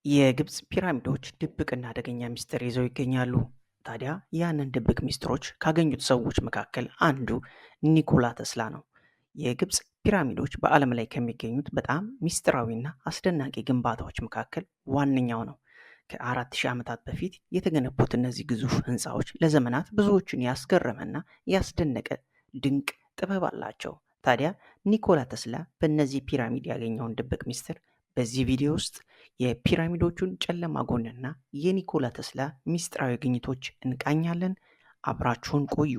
የግብፅ ፒራሚዶች ድብቅና አደገኛ ሚስጥር ይዘው ይገኛሉ። ታዲያ ያንን ድብቅ ሚስጥሮች ካገኙት ሰዎች መካከል አንዱ ኒኮላ ተስላ ነው። የግብፅ ፒራሚዶች በዓለም ላይ ከሚገኙት በጣም ሚስጥራዊና አስደናቂ ግንባታዎች መካከል ዋነኛው ነው። ከ4000 ዓመታት በፊት የተገነቡት እነዚህ ግዙፍ ህንፃዎች ለዘመናት ብዙዎችን ያስገረመና ያስደነቀ ድንቅ ጥበብ አላቸው። ታዲያ ኒኮላ ተስላ በእነዚህ ፒራሚድ ያገኘውን ድብቅ ሚስጥር በዚህ ቪዲዮ ውስጥ የፒራሚዶቹን ጨለማ ጎንና የኒኮላ ተስላ ሚስጥራዊ ግኝቶች እንቃኛለን። አብራችሁን ቆዩ።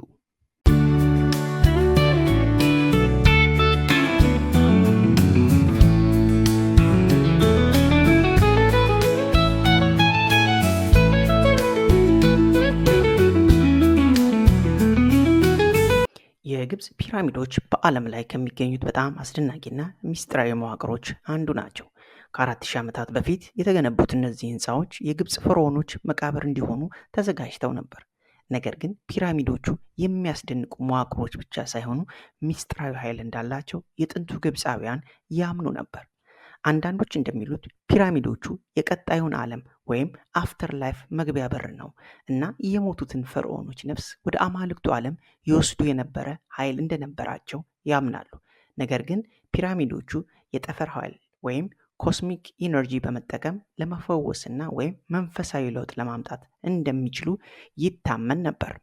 የግብፅ ፒራሚዶች በዓለም ላይ ከሚገኙት በጣም አስደናቂና ሚስጥራዊ መዋቅሮች አንዱ ናቸው። ከ4000 ዓመታት በፊት የተገነቡት እነዚህ ህንፃዎች የግብፅ ፈርዖኖች መቃብር እንዲሆኑ ተዘጋጅተው ነበር። ነገር ግን ፒራሚዶቹ የሚያስደንቁ መዋቅሮች ብቻ ሳይሆኑ ሚስጥራዊ ኃይል እንዳላቸው የጥንቱ ግብፃውያን ያምኑ ነበር። አንዳንዶች እንደሚሉት ፒራሚዶቹ የቀጣዩን ዓለም ወይም አፍተር ላይፍ መግቢያ በር ነው እና የሞቱትን ፈርዖኖች ነፍስ ወደ አማልክቱ ዓለም ይወስዱ የነበረ ኃይል እንደነበራቸው ያምናሉ። ነገር ግን ፒራሚዶቹ የጠፈር ኃይል ወይም ኮስሚክ ኢነርጂ በመጠቀም ለመፈወስና ወይም መንፈሳዊ ለውጥ ለማምጣት እንደሚችሉ ይታመን ነበር።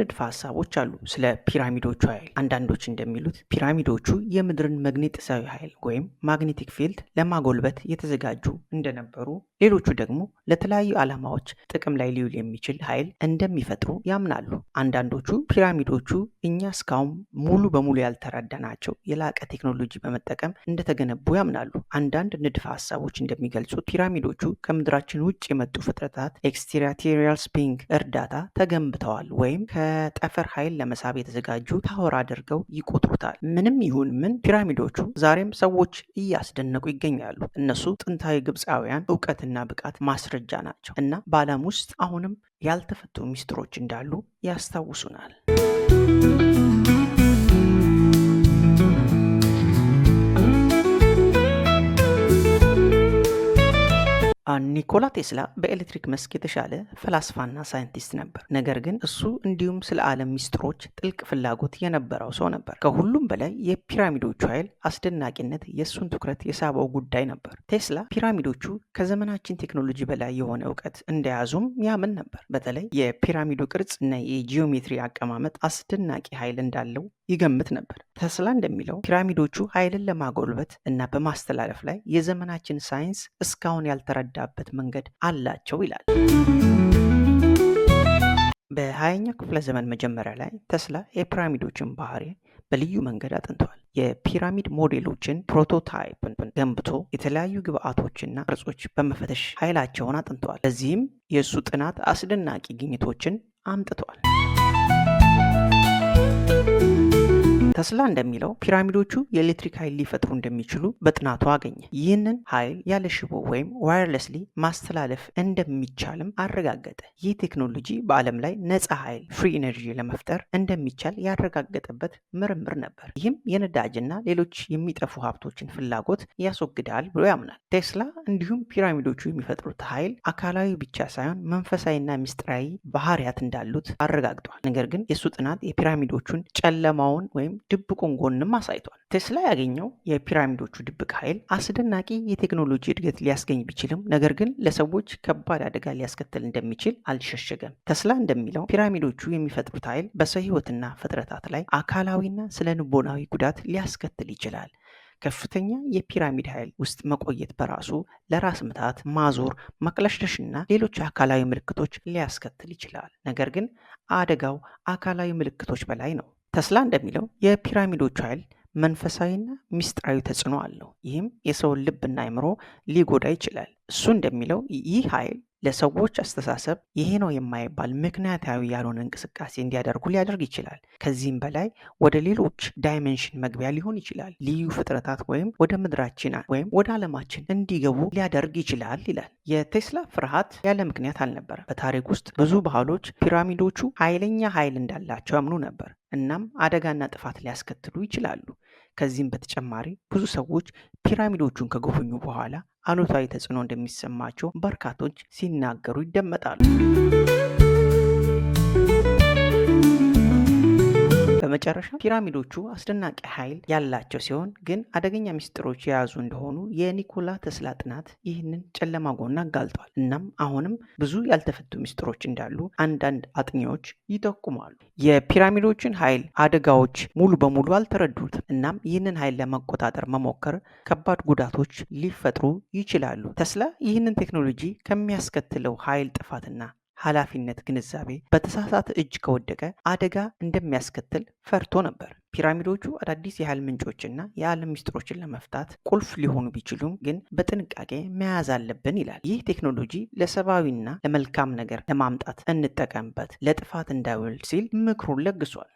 ንድፈ ሀሳቦች አሉ ስለ ፒራሚዶቹ ኃይል። አንዳንዶች እንደሚሉት ፒራሚዶቹ የምድርን መግኔጢሳዊ ኃይል ወይም ማግኔቲክ ፊልድ ለማጎልበት የተዘጋጁ እንደነበሩ፣ ሌሎቹ ደግሞ ለተለያዩ ዓላማዎች ጥቅም ላይ ሊውል የሚችል ኃይል እንደሚፈጥሩ ያምናሉ። አንዳንዶቹ ፒራሚዶቹ እኛ እስካሁን ሙሉ በሙሉ ያልተረዳናቸው የላቀ ቴክኖሎጂ በመጠቀም እንደተገነቡ ያምናሉ። አንዳንድ ንድፈ ሀሳቦች እንደሚገልጹት ፒራሚዶቹ ከምድራችን ውጭ የመጡ ፍጥረታት ኤክስትራቴሪያል ስፕሪንግ እርዳታ ተገንብተዋል ወይም ከጠፈር ኃይል ለመሳብ የተዘጋጁ ታወር አድርገው ይቆጥሩታል። ምንም ይሁን ምን ፒራሚዶቹ ዛሬም ሰዎች እያስደነቁ ይገኛሉ። እነሱ ጥንታዊ ግብፃውያን እውቀትና ብቃት ማስረጃ ናቸው እና በዓለም ውስጥ አሁንም ያልተፈቱ ሚስጥሮች እንዳሉ ያስታውሱናል። ኒኮላ ቴስላ በኤሌክትሪክ መስክ የተሻለ ፈላስፋና ሳይንቲስት ነበር። ነገር ግን እሱ እንዲሁም ስለ ዓለም ሚስጥሮች ጥልቅ ፍላጎት የነበረው ሰው ነበር። ከሁሉም በላይ የፒራሚዶቹ ኃይል አስደናቂነት የእሱን ትኩረት የሳበው ጉዳይ ነበር። ቴስላ ፒራሚዶቹ ከዘመናችን ቴክኖሎጂ በላይ የሆነ እውቀት እንደያዙም ያምን ነበር። በተለይ የፒራሚዱ ቅርጽ እና የጂኦሜትሪ አቀማመጥ አስደናቂ ኃይል እንዳለው ይገምት ነበር። ተስላ እንደሚለው ፒራሚዶቹ ኃይልን ለማጎልበት እና በማስተላለፍ ላይ የዘመናችን ሳይንስ እስካሁን ያልተረዳበት መንገድ አላቸው ይላል። በ20ኛው ክፍለ ዘመን መጀመሪያ ላይ ተስላ የፒራሚዶችን ባህሪ በልዩ መንገድ አጥንተዋል። የፒራሚድ ሞዴሎችን ፕሮቶታይፕን ገንብቶ የተለያዩ ግብአቶችና ቅርጾች በመፈተሽ ኃይላቸውን አጥንተዋል። ለዚህም የእሱ ጥናት አስደናቂ ግኝቶችን አምጥተዋል። ተስላ እንደሚለው ፒራሚዶቹ የኤሌክትሪክ ኃይል ሊፈጥሩ እንደሚችሉ በጥናቱ አገኘ። ይህንን ኃይል ያለ ሽቦ ወይም ዋየርለስሊ ማስተላለፍ እንደሚቻልም አረጋገጠ። ይህ ቴክኖሎጂ በዓለም ላይ ነፃ ኃይል ፍሪ ኤነርጂ ለመፍጠር እንደሚቻል ያረጋገጠበት ምርምር ነበር። ይህም የነዳጅና ሌሎች የሚጠፉ ሀብቶችን ፍላጎት ያስወግዳል ብሎ ያምናል። ቴስላ እንዲሁም ፒራሚዶቹ የሚፈጥሩት ኃይል አካላዊ ብቻ ሳይሆን መንፈሳዊና ምስጢራዊ ባህሪያት እንዳሉት አረጋግጧል። ነገር ግን የእሱ ጥናት የፒራሚዶቹን ጨለማውን ወይም ድብቁን ጎንም አሳይቷል። ቴስላ ያገኘው የፒራሚዶቹ ድብቅ ኃይል አስደናቂ የቴክኖሎጂ እድገት ሊያስገኝ ቢችልም ነገር ግን ለሰዎች ከባድ አደጋ ሊያስከትል እንደሚችል አልሸሸገም። ተስላ እንደሚለው ፒራሚዶቹ የሚፈጥሩት ኃይል በሰው ሕይወትና ፍጥረታት ላይ አካላዊና ስነ ልቦናዊ ጉዳት ሊያስከትል ይችላል። ከፍተኛ የፒራሚድ ኃይል ውስጥ መቆየት በራሱ ለራስ ምታት፣ ማዞር፣ መቅለሽለሽና ሌሎች አካላዊ ምልክቶች ሊያስከትል ይችላል። ነገር ግን አደጋው አካላዊ ምልክቶች በላይ ነው። ተስላ እንደሚለው የፒራሚዶቹ ኃይል መንፈሳዊና ሚስጥራዊ ተጽዕኖ አለው። ይህም የሰውን ልብና አእምሮ ሊጎዳ ይችላል። እሱ እንደሚለው ይህ ኃይል ለሰዎች አስተሳሰብ ይሄ ነው የማይባል ምክንያታዊ ያልሆነ እንቅስቃሴ እንዲያደርጉ ሊያደርግ ይችላል። ከዚህም በላይ ወደ ሌሎች ዳይሜንሽን መግቢያ ሊሆን ይችላል። ልዩ ፍጥረታት ወይም ወደ ምድራችን ወይም ወደ ዓለማችን እንዲገቡ ሊያደርግ ይችላል ይላል። የቴስላ ፍርሃት ያለ ምክንያት አልነበረ። በታሪክ ውስጥ ብዙ ባህሎች ፒራሚዶቹ ኃይለኛ ኃይል እንዳላቸው ያምኑ ነበር። እናም አደጋና ጥፋት ሊያስከትሉ ይችላሉ። ከዚህም በተጨማሪ ብዙ ሰዎች ፒራሚዶቹን ከጎበኙ በኋላ አሉታዊ ተጽዕኖ እንደሚሰማቸው በርካቶች ሲናገሩ ይደመጣሉ። በመጨረሻ ፒራሚዶቹ አስደናቂ ኃይል ያላቸው ሲሆን ግን አደገኛ ሚስጥሮች የያዙ እንደሆኑ የኒኮላ ተስላ ጥናት ይህንን ጨለማ ጎን አጋልጧል። እናም አሁንም ብዙ ያልተፈቱ ሚስጥሮች እንዳሉ አንዳንድ አጥኚዎች ይጠቁማሉ። የፒራሚዶችን ኃይል አደጋዎች ሙሉ በሙሉ አልተረዱትም። እናም ይህንን ኃይል ለመቆጣጠር መሞከር ከባድ ጉዳቶች ሊፈጥሩ ይችላሉ። ተስላ ይህንን ቴክኖሎጂ ከሚያስከትለው ኃይል ጥፋትና ኃላፊነት ግንዛቤ በተሳሳተ እጅ ከወደቀ አደጋ እንደሚያስከትል ፈርቶ ነበር። ፒራሚዶቹ አዳዲስ የኃይል ምንጮችና የዓለም ሚስጥሮችን ለመፍታት ቁልፍ ሊሆኑ ቢችሉም ግን በጥንቃቄ መያዝ አለብን ይላል። ይህ ቴክኖሎጂ ለሰብአዊና ለመልካም ነገር ለማምጣት እንጠቀምበት፣ ለጥፋት እንዳይውል ሲል ምክሩን ለግሷል።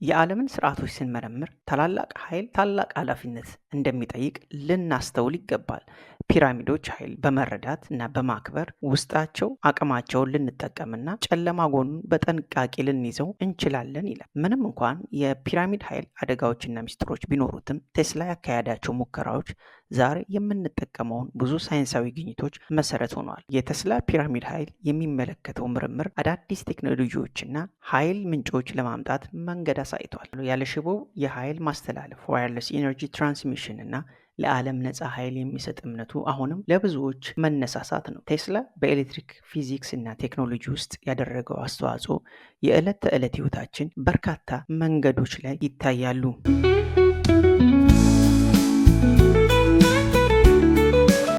የዓለምን ስርዓቶች ስንመረምር ታላላቅ ኃይል ታላቅ ኃላፊነት እንደሚጠይቅ ልናስተውል ይገባል። ፒራሚዶች ኃይል በመረዳት እና በማክበር ውስጣቸው አቅማቸውን ልንጠቀምና ጨለማ ጎኑን በጥንቃቄ ልንይዘው እንችላለን ይላል። ምንም እንኳን የፒራሚድ ኃይል አደጋዎችና ሚስጥሮች ቢኖሩትም ቴስላ ያካሄዳቸው ሙከራዎች ዛሬ የምንጠቀመውን ብዙ ሳይንሳዊ ግኝቶች መሰረት ሆኗል። የቴስላ ፒራሚድ ኃይል የሚመለከተው ምርምር አዳዲስ ቴክኖሎጂዎችና ኃይል ምንጮች ለማምጣት መንገድ አሳይቷል። ያለ ሽቦ የኃይል ማስተላለፍ ዋየርለስ ኢነርጂ ትራንስሚሽን እና ለዓለም ነፃ ኃይል የሚሰጥ እምነቱ አሁንም ለብዙዎች መነሳሳት ነው። ቴስላ በኤሌክትሪክ ፊዚክስ እና ቴክኖሎጂ ውስጥ ያደረገው አስተዋጽኦ የዕለት ተዕለት ህይወታችን በርካታ መንገዶች ላይ ይታያሉ።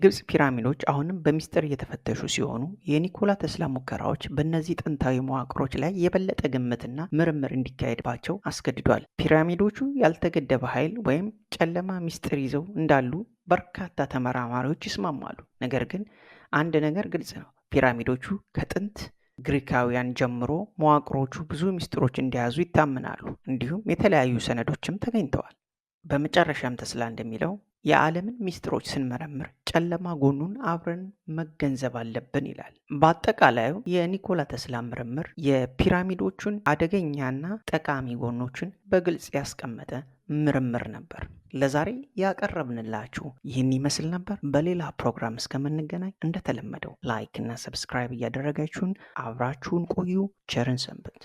ግብጽ ፒራሚዶች አሁንም በሚስጥር እየተፈተሹ ሲሆኑ የኒኮላ ተስላ ሙከራዎች በእነዚህ ጥንታዊ መዋቅሮች ላይ የበለጠ ግምትና ምርምር እንዲካሄድባቸው አስገድዷል። ፒራሚዶቹ ያልተገደበ ኃይል ወይም ጨለማ ሚስጥር ይዘው እንዳሉ በርካታ ተመራማሪዎች ይስማማሉ። ነገር ግን አንድ ነገር ግልጽ ነው። ፒራሚዶቹ ከጥንት ግሪካውያን ጀምሮ መዋቅሮቹ ብዙ ሚስጥሮች እንደያዙ ይታመናሉ። እንዲሁም የተለያዩ ሰነዶችም ተገኝተዋል። በመጨረሻም ተስላ እንደሚለው የዓለምን ሚስጥሮች ስንመረምር ጨለማ ጎኑን አብረን መገንዘብ አለብን ይላል። በአጠቃላዩ የኒኮላ ተስላ ምርምር የፒራሚዶቹን አደገኛና ጠቃሚ ጎኖችን በግልጽ ያስቀመጠ ምርምር ነበር። ለዛሬ ያቀረብንላችሁ ይህን ይመስል ነበር። በሌላ ፕሮግራም እስከምንገናኝ እንደተለመደው ላይክ እና ሰብስክራይብ እያደረጋችሁን አብራችሁን ቆዩ። ቸርን ሰንብት።